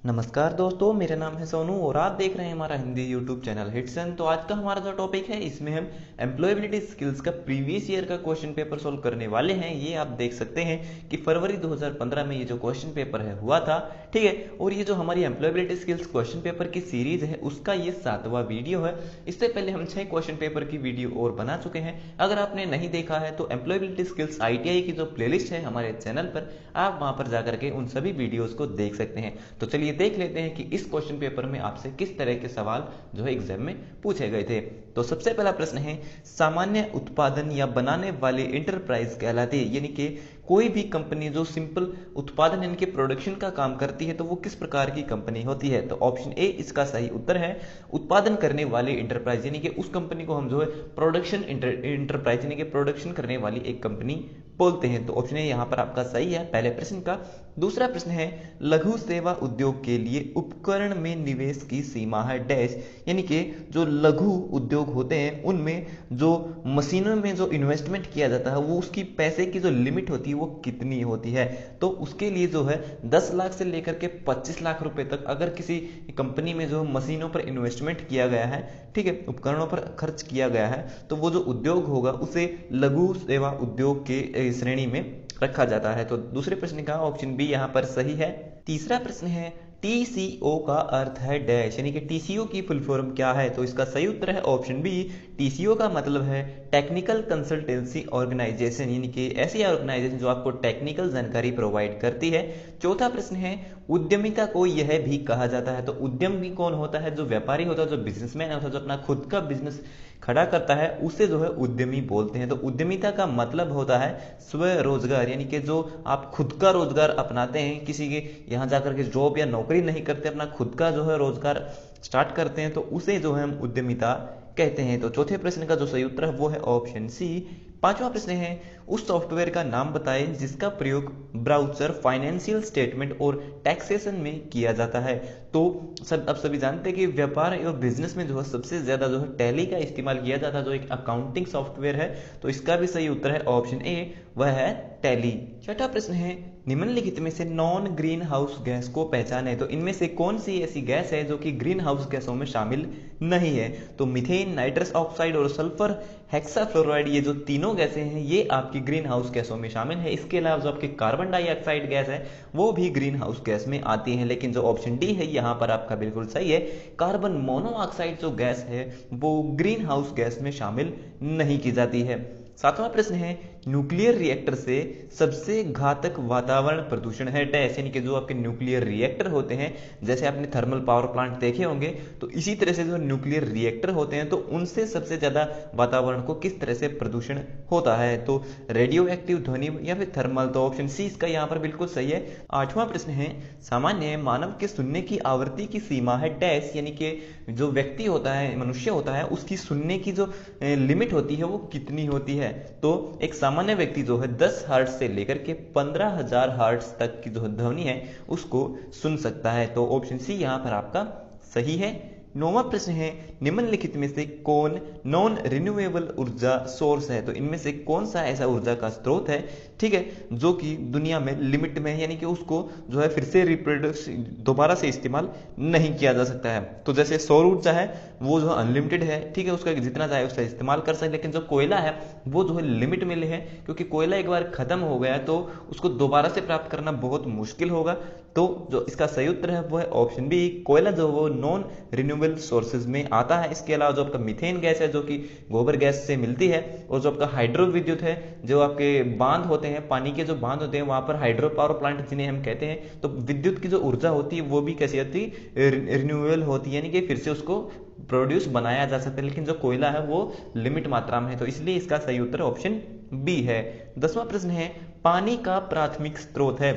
नमस्कार दोस्तों, मेरा नाम है सोनू और आप देख रहे हैं हमारा हिंदी यूट्यूब चैनल हिट्सन। तो आज का हमारा जो टॉपिक है इसमें हम एम्प्लॉयबिलिटी स्किल्स का प्रीवियस ईयर का क्वेश्चन पेपर सोल्व करने वाले हैं। ये आप देख सकते हैं कि फरवरी 2015 में ये जो क्वेश्चन पेपर है हुआ था, ठीक है। और ये जो हमारी एम्प्लॉयबिलिटी स्किल्स क्वेश्चन पेपर की सीरीज है उसका ये 7वां वीडियो है। इससे पहले हम 6 क्वेश्चन पेपर की वीडियो और बना चुके हैं। अगर आपने नहीं देखा है तो एम्प्लॉयबिलिटी स्किल्स ITI की जो प्लेलिस्ट है हमारे चैनल पर, आप वहां पर जाकर के उन सभी वीडियोज को देख सकते हैं। तो चलिए देख लेते हैं कि इस क्वेश्चन पेपर में आपसे किस तरह के सवाल जो है एग्जाम में पूछे गए थे। तो सबसे पहला प्रश्न है, सामान्य उत्पादन या बनाने वाली इंटरप्राइज कहलाती है, यानी कि कोई भी कंपनी जो सिंपल उत्पादन यानी कि प्रोडक्शन का काम करती है तो वो किस प्रकार की कंपनी होती है। तो ऑप्शन ए इसका सही उत्तर है। उत्पादन करने वाली इंटरप्राइज यानी कि उस कंपनी को हम जो है प्रोडक्शन इंटरप्राइज यानी कि प्रोडक्शन करने वाली एक कंपनी बोलते हैं। तो ऑप्शन ए यहां पर आपका सही है पहले प्रश्न का। दूसरा प्रश्न है, लघु सेवा उद्योग के लिए उपकरण में निवेश की सीमा है डैश, यानी कि जो लघु उद्योग होते हैं उनमें जो मशीनों में जो इन्वेस्टमेंट किया जाता है वो उसकी पैसे की जो लिमिट होती है वो कितनी होती है। तो उसके लिए जो है 10 लाख से लेकर के 25 लाख रुपए तक अगर किसी कंपनी में जो मशीनों पर इन्वेस्टमेंट किया गया है, ठीक है, उपकरणों पर खर्च किया गया है, तो वो जो उद्योग होगा उसे लघु सेवा उद्योग के श्रेणी में रखा जाता है। तो दूसरे प्रश्न का ऑप्शन बी यहां पर सही है। तीसरा प्रश्न है, TCO का अर्थ है डैश, यानी कि TCO की फुल फॉर्म क्या है। तो इसका सही उत्तर है ऑप्शन बी। TCO का मतलब है टेक्निकल कंसल्टेंसी ऑर्गेनाइजेशन, यानी कि ऐसी ऑर्गेनाइजेशन जो आपको टेक्निकल जानकारी प्रोवाइड करती है। चौथा प्रश्न है, उद्यमिता को यह भी कहा जाता है। तो उद्यम भी कौन होता है? जो व्यापारी होता है, जो बिजनेसमैन होता है, जो अपना खुद का बिजनेस खड़ा करता है उसे जो है उद्यमी बोलते हैं। तो उद्यमिता का मतलब होता है स्वरोजगार, यानी कि जो आप खुद का रोजगार अपनाते हैं, किसी के यहाँ जाकर के जॉब या नौकरी नहीं करते, अपना खुद का जो है रोजगार स्टार्ट करते हैं, तो उसे जो है हम उद्यमिता कहते हैं। तो चौथे प्रश्न का जो सही उत्तर है वो है ऑप्शन सी। पांचवा प्रश्न है, उस सॉफ्टवेयर का नाम बताएं जिसका प्रयोग ब्राउज़र, फाइनेंशियल स्टेटमेंट और टैक्सेशन में किया जाता है। तो अब सभी जानते हैं कि व्यापार और बिजनेस में जो है सबसे ज्यादा जो है टैली का इस्तेमाल किया जाता है, जो एक अकाउंटिंग सॉफ्टवेयर है। तो इसका भी सही उत्तर है ऑप्शन ए, वह है टैली। छठा प्रश्न है, निम्नलिखित में से नॉन ग्रीन हाउस गैस को पहचाने। तो इनमें से कौन सी ऐसी गैस है जो कि ग्रीन हाउस गैसों में शामिल नहीं है। तो मीथेन, नाइट्रस ऑक्साइड और सल्फर हेक्साफ्लोराइड, ये जो तीनों गैसें हैं ये आपकी ग्रीन हाउस गैसों में शामिल है। इसके अलावा जो आपकी कार्बन डाइऑक्साइड गैस है वो भी ग्रीन हाउस गैस में आती है। लेकिन जो ऑप्शन डी है यहाँ पर आपका बिल्कुल सही है, कार्बन मोनोऑक्साइड जो गैस है वो ग्रीन हाउस गैस में शामिल नहीं की जाती है। सातवां प्रश्न है, न्यूक्लियर रिएक्टर से सबसे घातक वातावरण प्रदूषण है डैश, यानी कि जो आपके न्यूक्लियर रिएक्टर होते हैं, जैसे आपने थर्मल पावर प्लांट देखे होंगे, तो इसी तरह से जो न्यूक्लियर रिएक्टर होते हैं तो उनसे सबसे ज्यादा वातावरण को किस तरह से प्रदूषण होता है। तो रेडियो एक्टिव ध्वनि या फिर थर्मल। तो ऑप्शन सी इसका यहाँ पर बिल्कुल सही है। आठवां प्रश्न है, सामान्य मानव के सुनने की आवृत्ति की सीमा है डैश, यानी कि जो व्यक्ति होता है, मनुष्य होता है, उसकी सुनने की जो लिमिट होती है वो कितनी होती है। तो एक सामान्य व्यक्ति जो है 10 हर्ट्ज से लेकर के 15,000 हर्ट्ज तक की जो ध्वनि है उसको सुन सकता है। तो ऑप्शन सी यहां पर आपका सही है। नौवां प्रश्न है, निम्नलिखित में से कौन नॉन रिन्यूएबल ऊर्जा सोर्स है। तो इनमें से कौन सा ऐसा ऊर्जा का स्रोत है, ठीक है, जो कि दुनिया में लिमिट में है, यानी कि उसको जो है फिर से रिप्रोड्यूस दोबारा से इस्तेमाल नहीं किया जा सकता है। तो जैसे सौर ऊर्जा है वो जो अनलिमिटेड है, ठीक है, उसका जितना चाहे उसका इस्तेमाल कर सकते। लेकिन जो कोयला है वो जो है लिमिट में है, क्योंकि कोयला एक बार खत्म हो गया तो उसको दोबारा से प्राप्त करना बहुत मुश्किल होगा। तो जो इसका सही उत्तर है वो है ऑप्शन बी, कोयला जो वो नॉन रिन्यूएबल सोर्सेज में आता है। इसके अलावा जो आपका मीथेन गैस है जो कि गोबर गैस से मिलती है, और जो आपका हाइड्रो विद्युत है, जो आपके बांध होते हैं, पानी के जो बांध होते हैं वहां पर हाइड्रो पावर प्लांट जिन्हें हम कहते हैं, तो विद्युत की जो ऊर्जा होती है वो भी कैसी होती है, रिन्यूएबल होती है, यानी कि फिर से उसको प्रोड्यूस बनाया जा सकता है। लेकिन जो कोयला है वो लिमिट मात्रा में है, तो इसलिए इसका सही उत्तर ऑप्शन बी है। 10वां प्रश्न है, पानी का प्राथमिक स्रोत है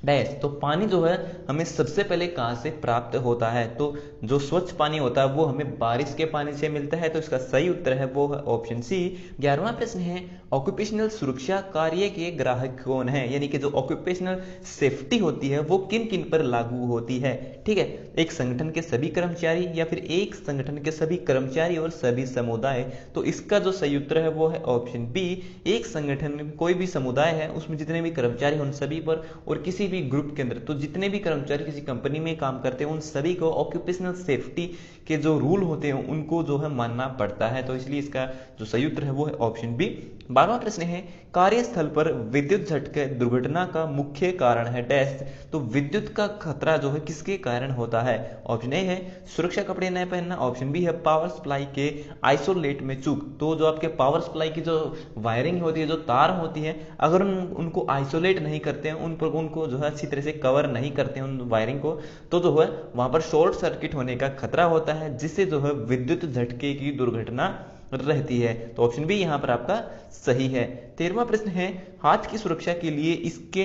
डैश। तो पानी जो है हमें सबसे पहले कहां से प्राप्त होता है। तो जो स्वच्छ पानी होता है वो हमें बारिश के पानी से मिलता है। तो इसका सही उत्तर है वो है ऑप्शन सी। 11वां प्रश्न है, ऑक्यूपेशनल सुरक्षा कार्य के ग्राहक कौन है, यानी कि जो ऑक्यूपेशनल सेफ्टी होती है वो किन किन पर लागू होती है। ठीक है, एक संगठन के सभी कर्मचारी या फिर एक संगठन के सभी कर्मचारी और सभी समुदाय। तो इसका जो सही उत्तर है वो है ऑप्शन बी, एक संगठन कोई भी समुदाय है उसमें जितने भी कर्मचारी हैं उन सभी पर, और किसी भी ग्रुप के अंदर, तो जितने भी कर्मचारी किसी कंपनी में काम करते हैं उन सभी को ऑक्यूपेशनल सेफ्टी के जो रूल होते हैं उनको जो है मानना पड़ता है। तो इसलिए इसका जो सही उत्तर है वो है ऑप्शन बी। 12वां प्रश्न है, कार्यस्थल पर विद्युत झटके दुर्घटना का मुख्य कारण है डैश। तो विद्युत का खतरा जो है किसके कारण होता है? ऑप्शन ए है सुरक्षा कपड़े न पहनना, ऑप्शन बी है पावर सप्लाई के आइसोलेट में चूक। तो जो आपके पावर सप्लाई की जो वायरिंग होती है, जो तार होती है, अगर उनको आइसोलेट नहीं करते हैं, उनको जो है अच्छी तरह से कवर नहीं करते हैं उन वायरिंग को, तो जो है वहां पर शॉर्ट सर्किट होने का खतरा होता है, जिससे जो है विद्युत झटके की दुर्घटना रहती है। तो ऑप्शन बी यहां पर आपका सही है। 13वां प्रश्न है, हाथ की सुरक्षा के लिए इसके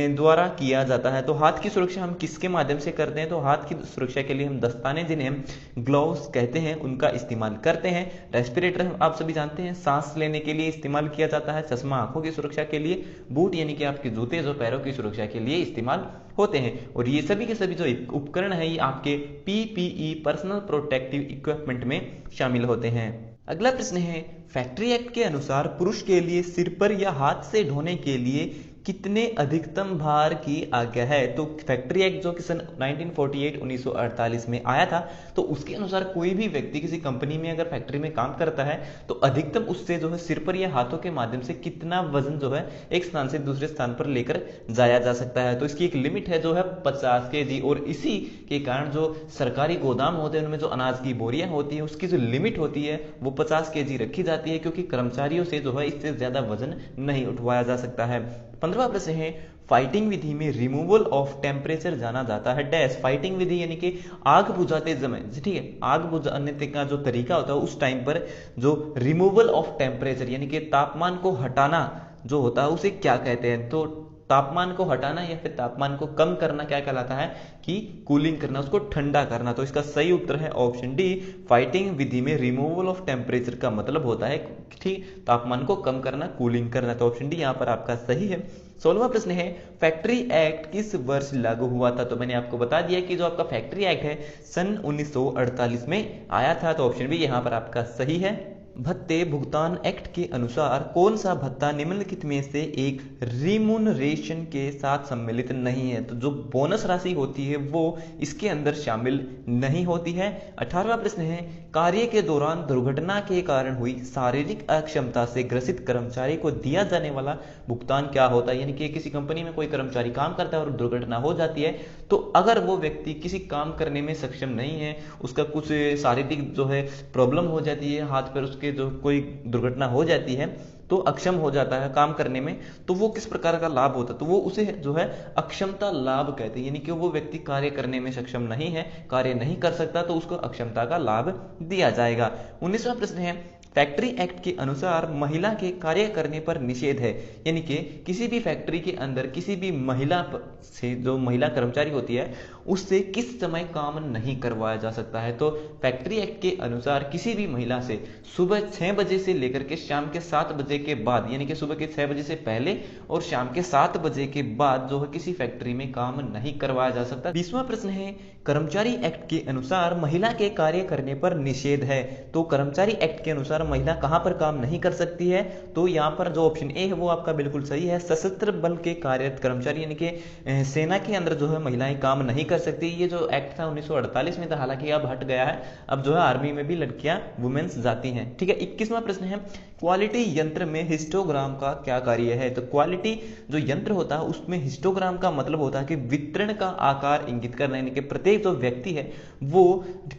द्वारा किया जाता है। तो हाथ की सुरक्षा हम किसके माध्यम से करते हैं? तो हाथ की सुरक्षा के लिए हम दस्ताने, जिन्हें हम ग्लव्स कहते हैं, उनका इस्तेमाल करते हैं। रेस्पिरेटर आप सभी जानते हैं सांस लेने के लिए इस्तेमाल किया जाता है। चश्मा आंखों की सुरक्षा के लिए, बूट यानी कि आपके जूते जो पैरों की सुरक्षा के लिए इस्तेमाल होते हैं। और ये सभी के सभी जो उपकरण है ये आपके पीपीई पर्सनल प्रोटेक्टिव इक्विपमेंट में शामिल होते हैं। अगला प्रश्न है, फैक्ट्री एक्ट के अनुसार पुरुष के लिए सिर पर या हाथ से ढोने के लिए कितने अधिकतम भार की आज्ञा है? तो फैक्ट्री एक्ट जो कि सन 1948 में आया था, तो उसके अनुसार कोई भी व्यक्ति किसी कंपनी में अगर फैक्ट्री में काम करता है तो अधिकतम उससे जो है सिर पर या हाथों के माध्यम से कितना वजन जो है एक स्थान से दूसरे स्थान पर लेकर जाया जा सकता है। तो इसकी एक लिमिट है जो है 50 kg, और इसी के कारण जो सरकारी गोदाम होते हैं उनमें जो अनाज की बोरियां होती है उसकी जो लिमिट होती है वो 50 kg रखी जाती है, क्योंकि कर्मचारियों से जो है इससे ज्यादा वजन नहीं उठवाया जा सकता है। 15वां प्रश्न है, फाइटिंग विधि में रिमूवल ऑफ टेम्परेचर जाना जाता है डैश। फाइटिंग विधि यानी कि आग बुझाते समय, ठीक है, आग बुझाने का जो तरीका होता है उस टाइम पर जो रिमूवल ऑफ टेम्परेचर यानी कि तापमान को हटाना जो होता है उसे क्या कहते हैं? तो तापमान को हटाना या फिर तापमान को कम करना क्या कहलाता है? कि कूलिंग करना, उसको ठंडा करना। तो इसका सही उत्तर है ऑप्शन डी। फाइटिंग विधि में रिमूवल ऑफ टेम्परेचर का मतलब होता है ठीक तापमान को कम करना, कूलिंग करना। तो ऑप्शन डी यहां पर आपका सही है। 16वां प्रश्न है, फैक्ट्री एक्ट किस वर्ष लागू हुआ था? तो मैंने आपको बता दिया कि जो आपका फैक्ट्री एक्ट है सन 1948 में आया था। तो ऑप्शन बी यहां पर आपका सही है। भत्ते भुगतान एक्ट के अनुसार कौन सा भत्ता निम्नलिखित में से एक रिम्यूनरेशन के साथ सम्मिलित नहीं है? तो जो बोनस राशि होती है वो इसके अंदर शामिल नहीं होती है। 18वां प्रश्न है, कार्य के दौरान दुर्घटना के कारण हुई शारीरिक अक्षमता से ग्रसित कर्मचारी को दिया जाने वाला भुगतान क्या होता है? यानी कि किसी कंपनी में कोई कर्मचारी काम करता है और दुर्घटना हो जाती है, तो अगर वो व्यक्ति किसी काम करने में सक्षम नहीं है, उसका कुछ शारीरिक जो है प्रॉब्लम हो जाती है, हाथ पैर उसके जो कोई दुर्घटना हो जाती है, तो अक्षम हो जाता है काम करने में, तो वो किस प्रकार का लाभ होता है? तो वो उसे जो है अक्षमता लाभ कहते हैं। यानी कि वो व्यक्ति कार्य करने में सक्षम नहीं है, कार्य नहीं कर सकता, तो उसको अक्षमता का लाभ दिया जाएगा। 19वां प्रश्न है, फैक्ट्री एक्ट के अनुसार महिला के कार्य करने पर निषेध है। यानी कि किसी भी फैक्ट्री के अंदर किसी भी महिला से, जो महिला कर्मचारी होती है, उससे किस समय काम नहीं करवाया जा सकता है? तो फैक्ट्री एक्ट के अनुसार किसी भी महिला से सुबह 6 बजे से लेकर के शाम के 7 बजे के बाद, यानी कि सुबह के 6 बजे से पहले और शाम के 7 बजे के बाद जो है किसी फैक्ट्री में काम नहीं करवाया जा सकता। 20वां प्रश्न है, कर्मचारी एक्ट के अनुसार महिला के कार्य करने पर निषेध है। तो कर्मचारी एक्ट के अनुसार महिला कहां पर काम नहीं कर सकती है? तो यहां पर जो ऑप्शन ए है वो आपका बिल्कुल सही है। सशस्त्र बल के कार्यरत कर्मचारी यानी कि सेना के अंदर जो है महिलाएं काम नहीं कर सकती। ये जो एक्ट था 1948 में था, हालांकि अब हट गया है, अब जो है आर्मी में भी लड़कियां वुमेन्स जाती हैं। ठीक है। 21वां प्रश्न है, क्वालिटी यंत्र में हिस्टोग्राम का क्या कार्य है? तो क्वालिटी जो यंत्र होता है उसमें हिस्टोग्राम का मतलब होता है कि वितरण का आकार इंगित करना, यानी कि प्रत्येक जो व्यक्ति है वो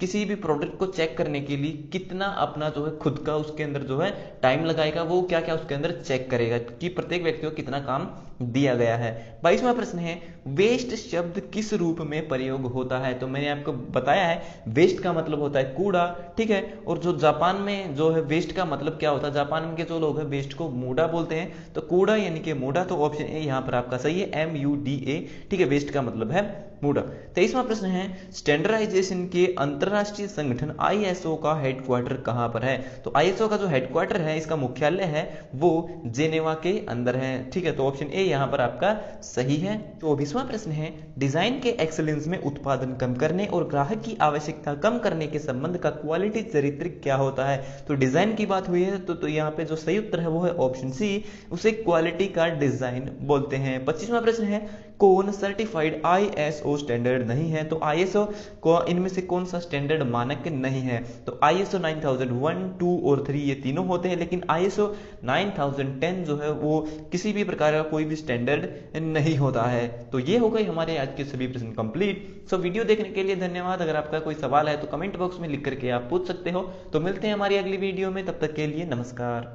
किसी भी प्रोडक्ट को चेक करने के लिए कितना अपना जो है खुद का उसके अंदर जो है टाइम लगाएगा, वो क्या क्या उसके अंदर चेक करेगा कि प्रत्येक व्यक्ति को कितना काम दिया गया है। 22वां प्रश्न है, वेस्ट शब्द किस रूप में प्रयोग होता है? तो मैंने आपको बताया है वेस्ट का मतलब होता है कूड़ा। ठीक है। और जो जापान में जो है वेस्ट का मतलब क्या होता है, जापान के जो लोग हैं वेस्ट को मूडा बोलते हैं, तो कूड़ा यानी कि मूडा। तो ऑप्शन ए यहां पर आपका सही है, MUDA। ठीक है, वेस्ट का मतलब है मूडा। 23वां प्रश्न है, स्टैंडर्डाइजेशन के अंतरराष्ट्रीय संगठन ISO का हेडक्वार्टर कहां पर है? तो ISO का जो हेडक्वार्टर है, इसका मुख्यालय है वो जेनेवा के अंदर है। ठीक है, तो ऑप्शन ए यहां पर आपका सही है। 24वां प्रश्न है, डिजाइन के एक्सीलेंस में उत्पादन कम करने और ग्राहक की आवश्यकता कम करने के संबंध का क्वालिटी चरित्र क्या होता है? तो डिजाइन की बात हुई है तो यहाँ पे जो सही उत्तर है वो है ऑप्शन सी, उसे क्वालिटी का डिजाइन बोलते हैं। 25वां प्रश्न है, कौन सर्टिफाइड ISO स्टैंडर्ड नहीं है? तो ISO को इनमें से कौन सा स्टैंडर्ड मानक नहीं है? तो ISO 9001, 2 और 3 ये तीनों होते हैं, लेकिन ISO 9010 जो है वो किसी भी प्रकार का कोई भी स्टैंडर्ड नहीं होता है। तो ये हो गई हमारे आज के सभी प्रश्न कंप्लीट। सो वीडियो देखने के लिए धन्यवाद। अगर आपका कोई सवाल है तो कमेंट बॉक्स में लिख करके आप पूछ सकते हो। तो मिलते हैं हमारी अगली वीडियो में, तब तक के लिए नमस्कार।